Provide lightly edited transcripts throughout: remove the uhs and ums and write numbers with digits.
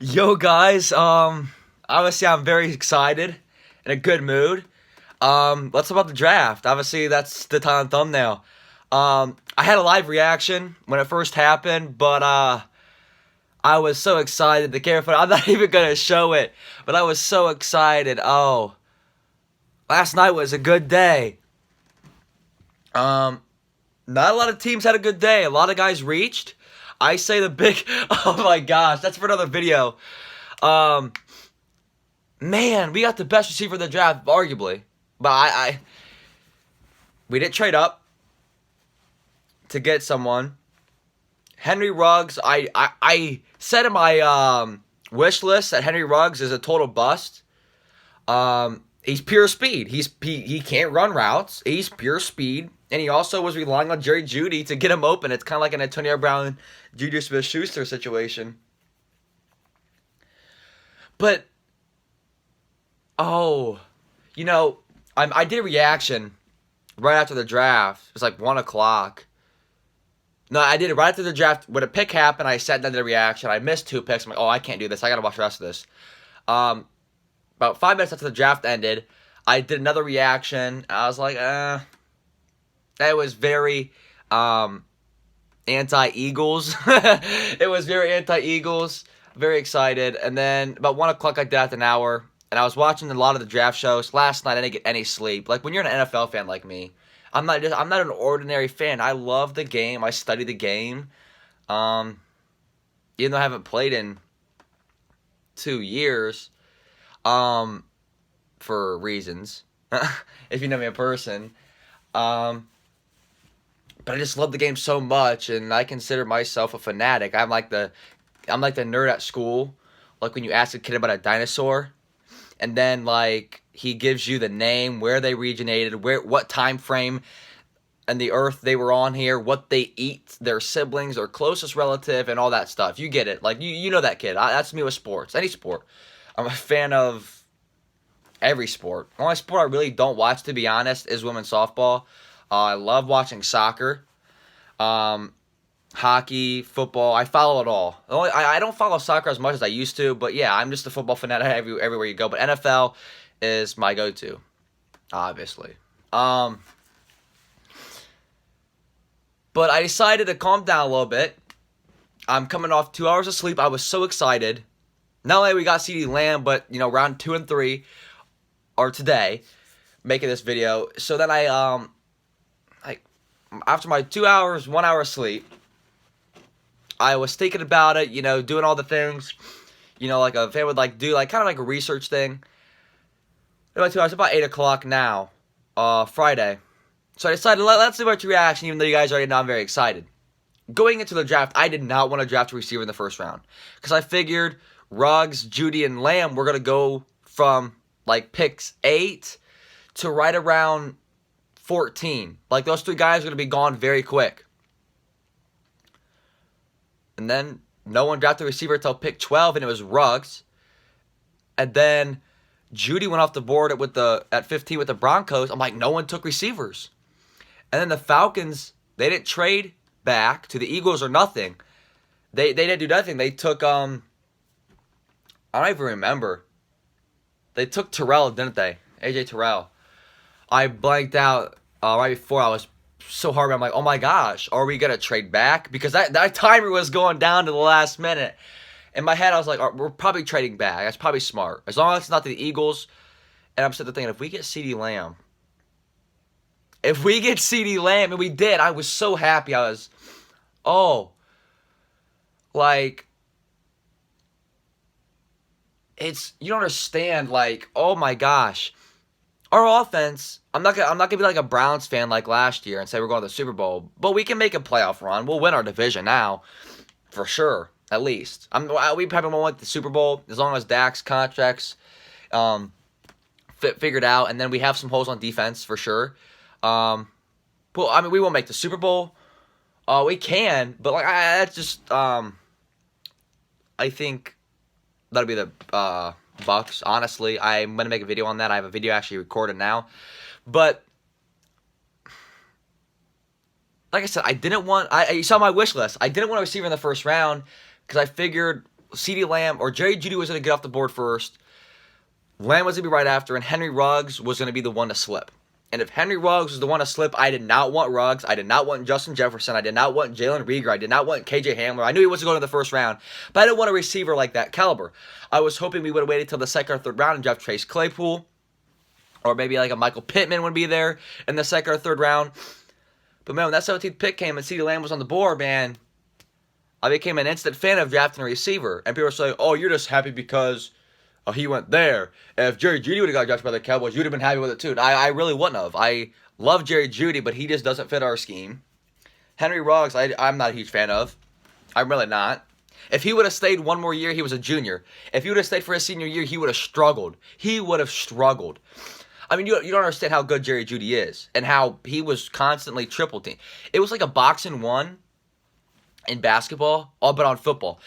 Yo guys, obviously I'm very excited, in a good mood. Let's talk about the draft. Obviously that's the title and thumbnail. I had a live reaction when it first happened, but I was so excited. The camera, I'm not even gonna show it, but I was so excited. Oh, last night was a good day. Um, Not a lot of teams had a good day. A lot of guys reached. I say the big. Oh my gosh, that's for another video. Um, Man, we got the best receiver in the draft, arguably. But we didn't trade up to get someone. Henry Ruggs, I said in my wish list that Henry Ruggs is a total bust. He's pure speed. He can't run routes. He's pure speed, and he also was relying on Jerry Jeudy to get him open. It's kind of like an Antonio Brown, Juju Smith-Schuster situation. But oh, I did a reaction right after the draft. It was like 1 o'clock. No, I did it right after the draft. When a pick happened, I sat down to the reaction. I missed 2 picks. I'm like, oh, I can't do this. I gotta watch the rest of this. About 5 minutes after the draft ended, I did another reaction. I was like, that was very anti-Eagles. It was very anti-Eagles. Very excited. And then about 1 o'clock, I did after an hour. And I was watching a lot of the draft shows. Last night, I didn't get any sleep. Like, when you're an NFL fan like me, I'm not an ordinary fan. I love the game. I study the game. Even though I haven't played in 2 years, for reasons, if you know me in person. But I just love the game so much, and I consider myself a fanatic. I'm like the nerd at school. Like when you ask a kid about a dinosaur, and then like he gives you the name, where they originated, what time frame and the earth they were on here, what they eat, their siblings, their closest relative, and all that stuff. You get it. Like you know that kid. That's me with sports, any sport. I'm a fan of every sport. The only sport I really don't watch, to be honest, is women's softball. I love watching soccer. Hockey, football. I follow it all. I don't follow soccer as much as I used to, but yeah, I'm just a football fanatic everywhere you go. But NFL is my go-to, obviously. But I decided to calm down a little bit. I'm coming off 2 hours of sleep. I was so excited. Not only we got CeeDee Lamb, but round 2 and 3 are today, making this video. So then I after my 2 hours, 1 hour of sleep, I was thinking about it, doing all the things, like a fan would do, kind of like a research thing. About 2 hours, about 8 o'clock now, Friday. So I decided, let's do our reaction, even though you guys already know I'm very excited. Going into the draft, I did not want to draft a receiver in the first round, because I figured Ruggs, Jeudy, and Lamb were going to go from picks 8 to right around 14. Like, those 3 guys are going to be gone very quick. And then no one drafted a receiver until pick 12, and it was Ruggs. And then Jeudy went off the board at 15 with the Broncos. I'm like, no one took receivers. And then the Falcons, they didn't trade back to the Eagles or nothing. They didn't do nothing. They took I don't even remember. They took Terrell, didn't they? AJ Terrell. I blanked out right before. I was so hard. I'm like, oh my gosh, are we gonna trade back? Because that timer was going down to the last minute. In my head, I was like, we're probably trading back. That's probably smart, as long as it's not the Eagles. And I'm sitting there thinking, if we get CeeDee Lamb, and we did, I was so happy. I was, you don't understand. Oh my gosh. Our offense, I'm not gonna be like a Browns fan like last year and say we're going to the Super Bowl, but we can make a playoff run. We'll win our division now, for sure, at least. We probably won't win the Super Bowl as long as Dak's contracts figured out, and then we have some holes on defense for sure. Well, we won't make the Super Bowl. We can, but that's just I think that'll be the Bucks. Honestly, I'm gonna make a video on that. I have a video actually recorded now, but like I said, I didn't want. You saw my wish list. I didn't want a receiver in the first round because I figured CeeDee Lamb or Jerry Jeudy was going to get off the board first. Lamb was going to be right after, and Henry Ruggs was going to be the one to slip. And if Henry Ruggs was the one to slip, I did not want Ruggs. I did not want Justin Jefferson. I did not want Jalen Reagor. I did not want KJ Hamler. I knew he wasn't going to the first round, but I didn't want a receiver like that caliber. I was hoping we would have waited till the second or third round and draft Chase Claypool, or maybe like a Michael Pittman would be there in the second or third round. But man, when that 17th pick came and CeeDee Lamb was on the board, man, I became an instant fan of drafting a receiver. And people were saying, oh, you're just happy because he went there. If Jerry Jeudy would have got drafted by the Cowboys, you'd have been happy with it too. And I really wouldn't have. I love Jerry Jeudy, but he just doesn't fit our scheme. Henry Ruggs, I'm not a huge fan of. I'm really not. If he would have stayed one more year, he was a junior. If he would have stayed for his senior year, he would have struggled. He would have struggled. I mean, you don't understand how good Jerry Jeudy is and how he was constantly triple teamed. It was like a 1-on-1 in basketball, but on football.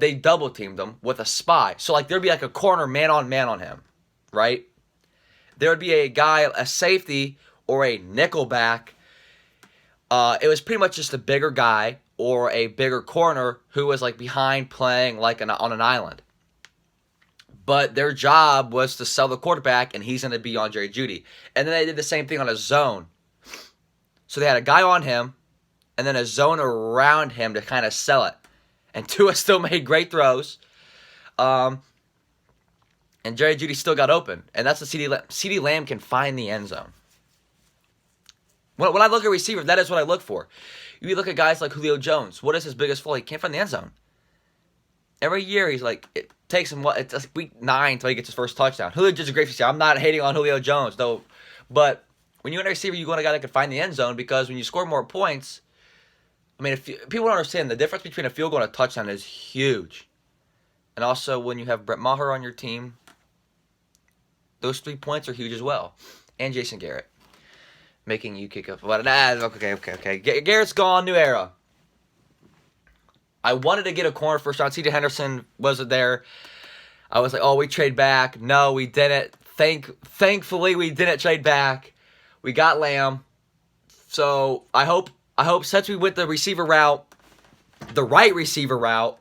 They double teamed him with a spy. So like there'd be like a corner man on him, right? There would be a guy, a safety or a nickel back. It was pretty much just a bigger guy or a bigger corner who was like behind playing like on an island. But their job was to sell the quarterback, and he's going to be on Jerry Jeudy. And then they did the same thing on a zone. So they had a guy on him, and then a zone around him to kind of sell it. And Tua still made great throws. And Jerry Jeudy still got open. And that's the CeeDee Lamb can find the end zone. When I look at receiver, that is what I look for. You look at guys like Julio Jones. What is his biggest flaw? He can't find the end zone. Every year, he's like, it takes him, it's like week 9 until he gets his first touchdown. Julio Jones is a great receiver. I'm not hating on Julio Jones, though. But when you're in a receiver, you want a guy that can find the end zone, because when you score more points, I mean, if people don't understand, the difference between a field goal and a touchdown is huge. And also, when you have Brett Maher on your team, those 3 points are huge as well. And Jason Garrett, making you kick up. Okay. Garrett's gone, new era. I wanted to get a corner first round. CeeDee Henderson wasn't there. I was like, oh, we trade back. No, we didn't. Thankfully, we didn't trade back. We got Lamb. So I hope since we went the receiver route, the right receiver route,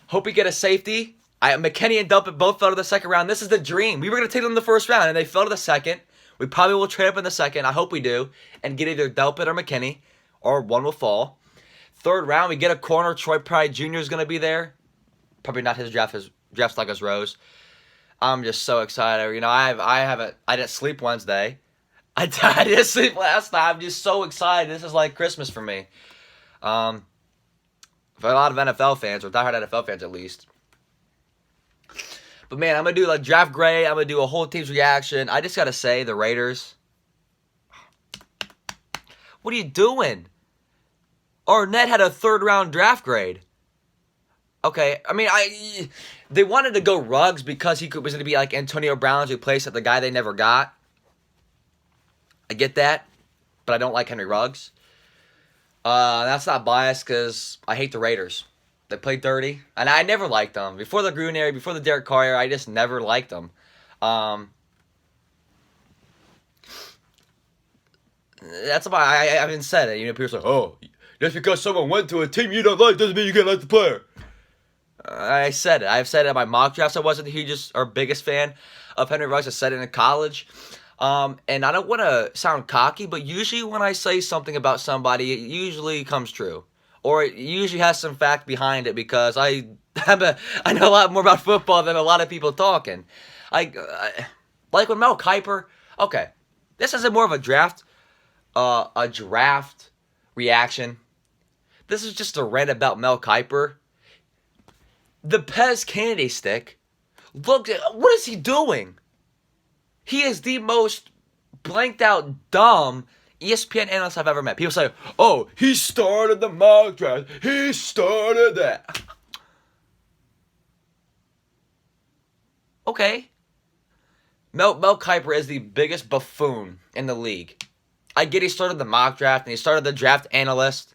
hope we get a safety. McKinney and Delpit both fell to the second round. This is the dream. We were going to take them in the first round, and they fell to the second. We probably will trade up in the second. I hope we do, and get either Delpit or McKinney, or one will fall. Third round, we get a corner. Troy Pride Jr. is going to be there. Probably not his draft. His draft stock is Rose. I'm just so excited. You know, I didn't sleep Wednesday. I didn't sleep last night. I'm just so excited. This is like Christmas for me. For a lot of NFL fans, or diehard NFL fans at least. But man, I'm going to do like draft grade. I'm going to do a whole team's reaction. I just got to say, the Raiders. What are you doing? Arnett had a third-round draft grade. Okay, I mean, they wanted to go Ruggs because was going to be like Antonio Brown's replacement, the guy they never got. I get that, but I don't like Henry Ruggs. That's not biased because I hate the Raiders. They play dirty, and I never liked them. Before the Gruden era, before the Derek Carr era, I just never liked them. That's why I haven't said it. You know, people say, oh, just because someone went to a team you don't like doesn't mean you can't like the player. I said it. I've said it in my mock drafts. I wasn't the hugest or biggest fan of Henry Ruggs. I said it in college. And I don't want to sound cocky, but usually when I say something about somebody, it usually comes true. Or it usually has some fact behind it, because I know a lot more about football than a lot of people talking. Like when Mel Kiper, okay, this isn't more of a draft reaction. This is just a rant about Mel Kiper. The Pez candy stick. Look, what is he doing? He is the most blanked out dumb ESPN analyst I've ever met. People say, oh, he started the mock draft. He started that. Okay. Mel Kiper is the biggest buffoon in the league. I get he started the mock draft and he started the draft analyst.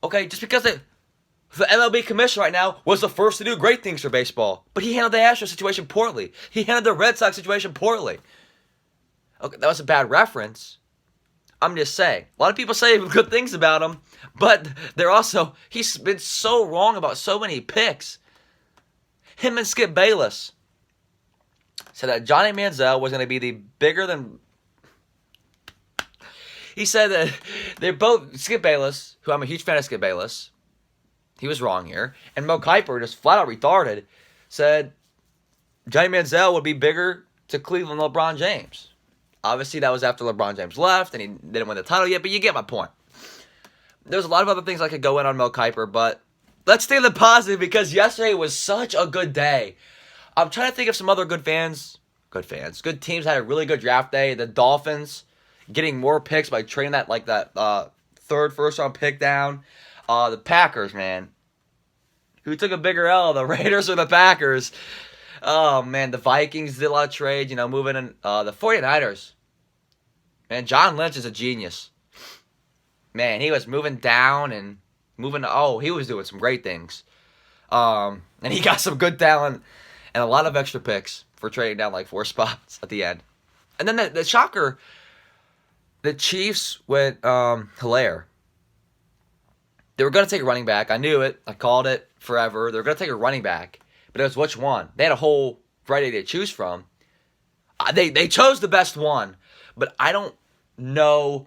Okay, just because the MLB commissioner right now was the first to do great things for baseball. But he handled the Astros situation poorly. He handled the Red Sox situation poorly. Okay, that was a bad reference. I'm just saying. A lot of people say good things about him, but he's been so wrong about so many picks. Him and Skip Bayless said that Johnny Manziel was going to be the bigger than... He said that they're both... Skip Bayless, who I'm a huge fan of Skip Bayless, he was wrong here. And Mel Kiper, just flat out retarded, said Johnny Manziel would be bigger to Cleveland than LeBron James. Obviously, that was after LeBron James left, and he didn't win the title yet, but you get my point. There's a lot of other things I could go in on Mel Kiper, but let's stay in the positive because yesterday was such a good day. I'm trying to think of some other good teams had a really good draft day. The Dolphins getting more picks by trading that third first-round pick down. The Packers, man. Who took a bigger L, the Raiders or the Packers? Oh, man, the Vikings did a lot of trades, moving in. The 49ers. Man, John Lynch is a genius. Man, he was moving down and he was doing some great things. And he got some good talent and a lot of extra picks for trading down like 4 spots at the end. And then the shocker, the Chiefs went Hilaire. They were going to take a running back. I knew it. I called it forever. They were going to take a running back. But it was which one? They had a whole variety to choose from. They chose the best one. But I don't know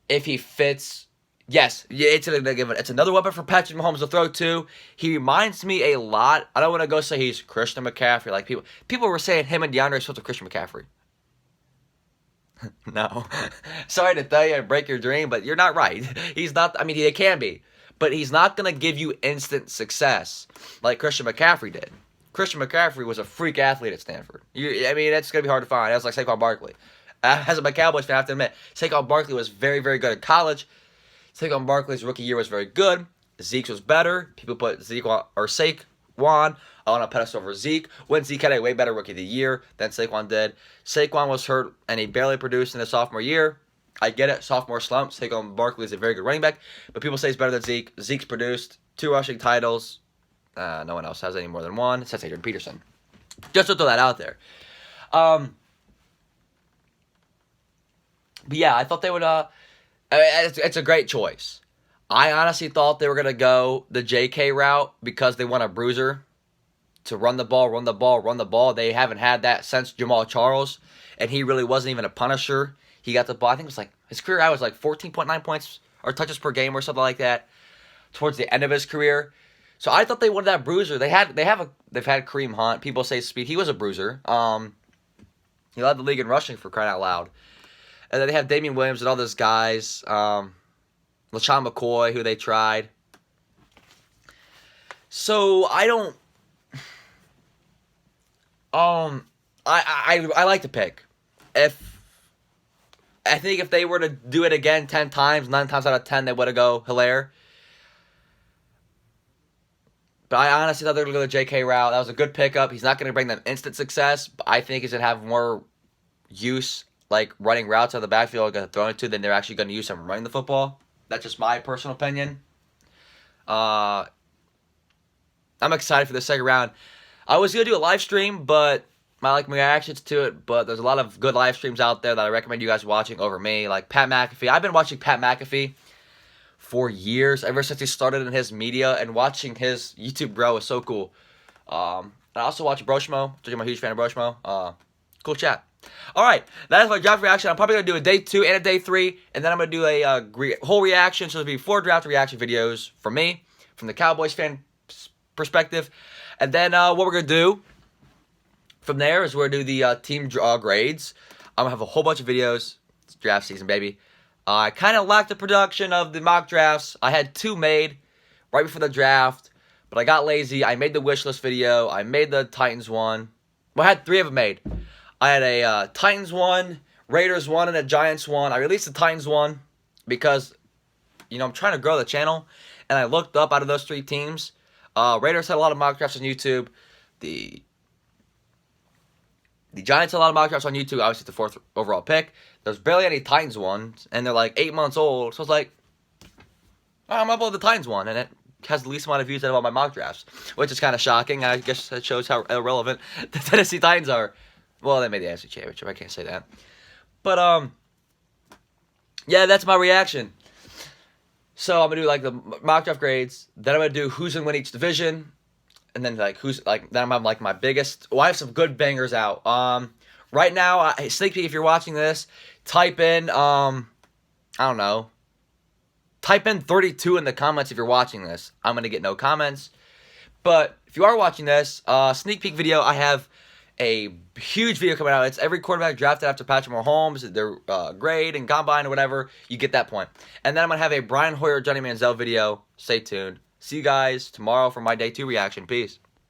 if he fits. Yes, it's another weapon for Patrick Mahomes to throw to. He reminds me a lot. I don't want to go say he's Christian McCaffrey. Like people were saying him and DeAndre Swift are Christian McCaffrey. No. Sorry to tell you and break your dream, but you're not right. He's not. I mean, he can be. But he's not going to give you instant success like Christian McCaffrey did. Christian McCaffrey was a freak athlete at Stanford. That's going to be hard to find. That's like Saquon Barkley. As a Cowboys fan, I have to admit, Saquon Barkley was very, very good at college. Saquon Barkley's rookie year was very good. Zeke's was better. People put Saquon on a pedestal over Zeke. When Zeke had a way better rookie of the year than Saquon did. Saquon was hurt and he barely produced in his sophomore year. I get it, sophomore slump. Saquon Barkley is a very good running back, but people say he's better than Zeke. Zeke's produced 2 rushing titles. No one else has any more than 1. It says Adrian Peterson. Just to throw that out there. But yeah, I thought they would. It's a great choice. I honestly thought they were gonna go the J.K. route because they want a bruiser to run the ball. They haven't had that since Jamal Charles, and he really wasn't even a punisher. He got the ball. I think it was like his career high was like 14.9 points or touches per game or something like that towards the end of his career. So I thought they wanted that bruiser. They've had Kareem Hunt. People say speed. He was a bruiser. He led the league in rushing for crying out loud. And then they have Damian Williams and all those guys. LaShawn McCoy, who they tried. So I don't. I like the pick. I think if they were to do it again 10 times, 9 times out of 10, they would have go Hilaire. But I honestly thought they were going to go the J.K. route. That was a good pickup. He's not going to bring them instant success, but I think he's going to have more use, like running routes out of the backfield, going to throw it to, than they're actually going to use him running the football. That's just my personal opinion. I'm excited for the second round. I was going to do a live stream, but my reactions to it, but there's a lot of good live streams out there that I recommend you guys watching over me, like Pat McAfee. I've been watching Pat McAfee for years, ever since he started in his media, and watching his YouTube grow is so cool. I also watch Broshmo. I'm a huge fan of Broshmo. Cool chat. All right, that is my draft reaction. I'm probably going to do a day 2 and a day 3, and then I'm going to do a whole reaction. So there'll be 4 draft reaction videos from me, from the Cowboys fan perspective. And then what we're going to do from there is we're going to do the team grades. I'm going to have a whole bunch of videos. It's draft season, baby. I kind of lacked the production of the mock drafts. I had 2 made right before the draft, but I got lazy. I made the wish list video. I made the Titans one. Well, I had 3 of them made. I had a Titans one, Raiders one, and a Giants one. I released the Titans one because, I'm trying to grow the channel, and I looked up out of those 3 teams. Raiders had a lot of mock drafts on YouTube. The Giants had a lot of mock drafts on YouTube. Obviously, the 4th overall pick. There's barely any Titans ones, and they're like 8 months old. So I was like, I'm going to upload the Titans one, and it has the least amount of views out of all my mock drafts, which is kind of shocking. I guess that shows how irrelevant the Tennessee Titans are. Well, they made the AFC Championship. I can't say that. But, yeah, that's my reaction. So I'm gonna do like the mock draft grades. Then I'm gonna do who's gonna win each division, and then like who's like then I'm having like my biggest. Well, I have some good bangers out. Right now, sneak peek if you're watching this, type in I don't know, type in 32 in the comments if you're watching this. I'm gonna get no comments, but if you are watching this sneak peek video, I have a huge video coming out. It's every quarterback drafted after Patrick Mahomes, their grade and combine or whatever. You get that point. And then I'm going to have a Brian Hoyer, Johnny Manziel video. Stay tuned. See you guys tomorrow for my day 2 reaction. Peace.